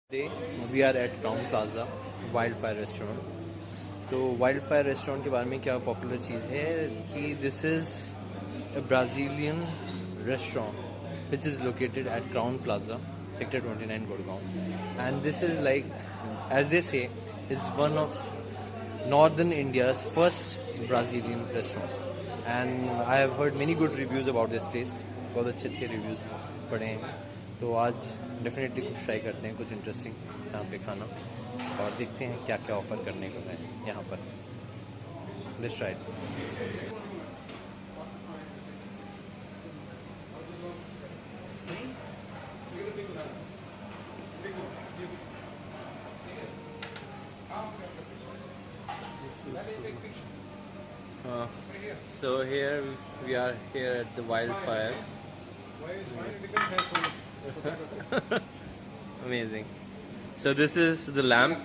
Today we are at Town Plaza, Wildfire restaurant. तो Wildfire restaurant के बारे में क्या पॉपुलर चीज़ है कि this is a Brazilian restaurant which is located at Crown Plaza, Sector 29, Gurgaon. And this is like, as they say, is one of Northern India's first Brazilian restaurant. And I have heard many good reviews about this place. बहुत अच्छे reviews पढ़े हैं. तो आज definitely कुछ try करते हैं, कुछ इंटरेस्टिंग यहाँ पे खाना, और देखते हैं क्या क्या ऑफ़र करने को है यहाँ पर. Let's try. So here we are here at the Wildfire. Amazing. So this is the lamp,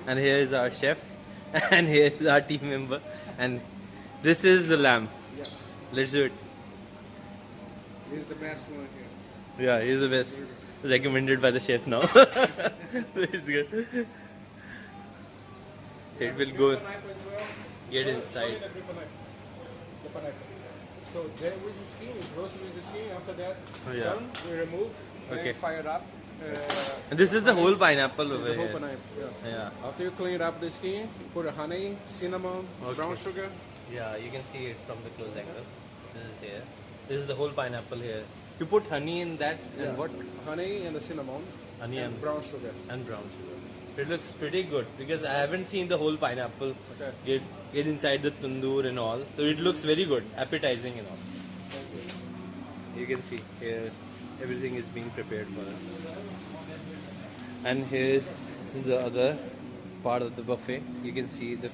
and here is our chef, and here is our team member, and this is the lamp. Yeah. Let's do it. He's the best one here. Yeah, he's the best. Recommended by the chef now. It's good. So it will go. Get inside. So there with the skin, it's roasted with the skin. After that, Yeah. done, we remove Okay. and fire up. And this is the whole pineapple over The whole here. pineapple. Yeah. Yeah. After you clean up the skin, you put honey, cinnamon, Okay. brown sugar. Yeah, you can see it from the close angle. This is here. This is the whole pineapple here. You put honey in that and what? Honey and the cinnamon. Honey and brown sugar. brown sugar. It looks pretty good because I haven't seen the whole pineapple Okay. get inside the tandoor and all. So it looks very good, appetizing and all. You can see here everything is being prepared for us. And here is the other part of the buffet. You can see the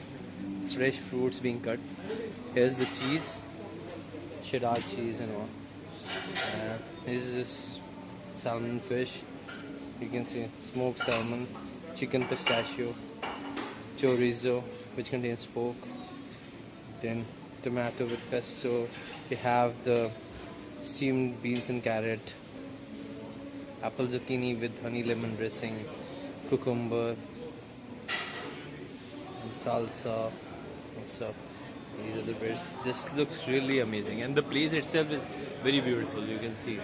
fresh fruits being cut. Here's the cheese, cheddar cheese and all. This is salmon fish. You can see smoked salmon, chicken pistachio, chorizo which contains pork, then tomato with pesto. We have the steamed beans and carrot, apple zucchini with honey lemon dressing, cucumber, and salsa and stuff. These are the bits. This looks really amazing, and the place itself is very beautiful. You can see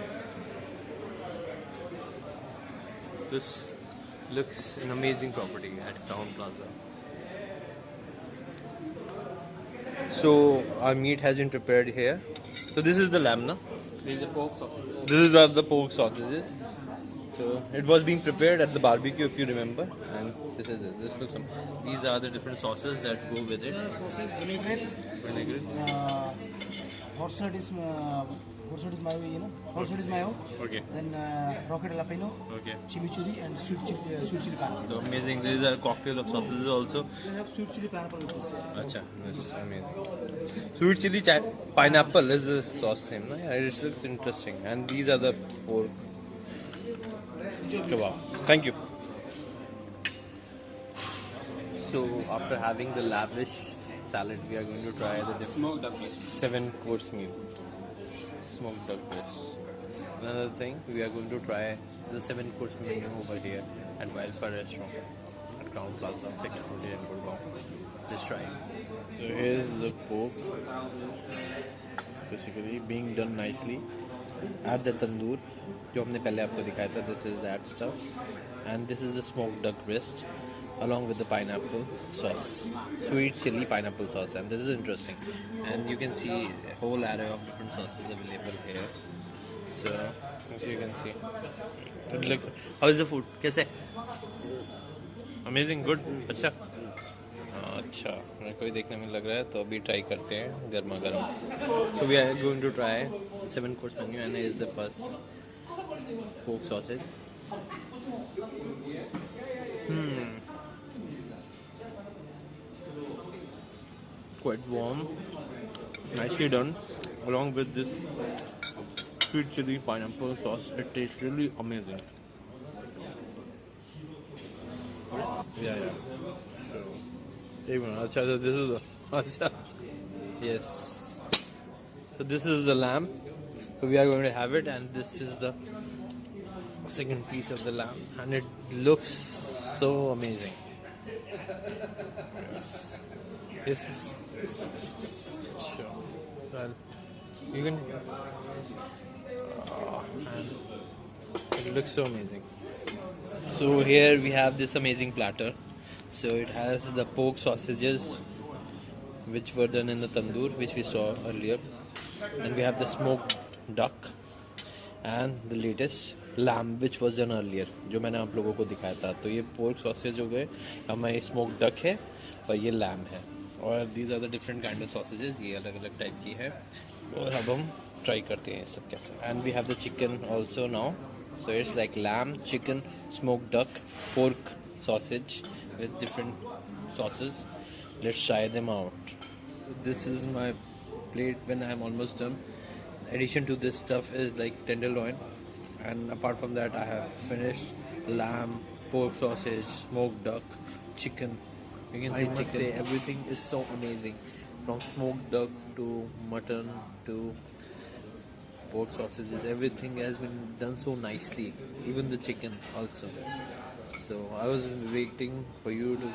this looks an amazing property at Town Plaza. So our meat has been prepared here. So this is the lamb, na? These are pork sausages. This is the pork sausages. So it was being prepared at the barbecue, if you remember, and this is it. This looks. These are the different sauces that go with it. Sauces, vinaigrette, horseradish mayo, horseradish mayo. Okay. Then rocket jalapeno, Okay. chimichurri, and sweet chili pineapple. So amazing. These are cocktail of sausages also. We have sweet chili pineapple with this. Acha, yes, amazing. Sweet chili pineapple is the sauce same, no? Yeah, it looks interesting. And these are the pork kebab. Thank you. So after having the lavish salad, we are going to try the different Smoked duck meat. 7-course meal. Smoked duck breast. Another thing, we are going to try the 7-course menu over here at Wildfire restaurant at Crown Plaza, Sector 20 in Gurgaon. Let's try. So here's the pork, basically being done nicely at the tandoor. जो हमने पहले आपको दिखाया था. This is that stuff, and this is the smoked duck breast along with the pineapple sauce, sweet chili pineapple sauce, and this is interesting. And you can see a whole array of different sauces available here. So as you can see, it looks. How is the food? कैसे? Amazing, good, अच्छा. अच्छा, मेरे को भी देखने में लग रहा है, तो अभी ट्राई करते हैं गर्मा गर्म. So we are going to try 7-course menu, and here is the first pork sausage. Quite warm, nicely done, along with this sweet chili pineapple sauce. It tastes really amazing. Yeah. So, even acha, so this is acha. Yes. So this is the lamb. So we are going to have it, and this is the second piece of the lamb, and it looks so amazing. This is sure. Well, you can. And it looks so amazing. So here we have this amazing platter. So it has the pork sausages, which were done in the tandoor, which we saw earlier. Then we have the smoked duck and the latest lamb, which was done earlier, जो मैंने आप लोगों को दिखाया था. तो ये pork sausage हो गए, हमारे smoked duck है और ये lamb है. और these are the different kind of sausages. ये अलग अलग टाइप की है. और अब हम ट्राई करते हैं सब कैसे. And we have the chicken also now. So it's like lamb, chicken, smoked duck, pork sausage with different sauces. Let's try them out. This is my plate when I'm almost done. Addition to this stuff is like tenderloin, and apart from that I have finished lamb, pork sausage, smoked duck, chicken. You can see I must say everything is so amazing, from smoked duck to mutton to pork sausages. Everything has been done so nicely, even the chicken also. So I was waiting for you to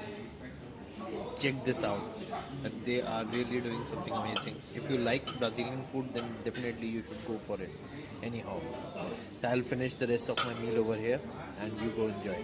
check this out, that they are really doing something amazing. If you like Brazilian food, then definitely you should go for it. Anyhow, so I'll finish the rest of my meal over here and you go enjoy.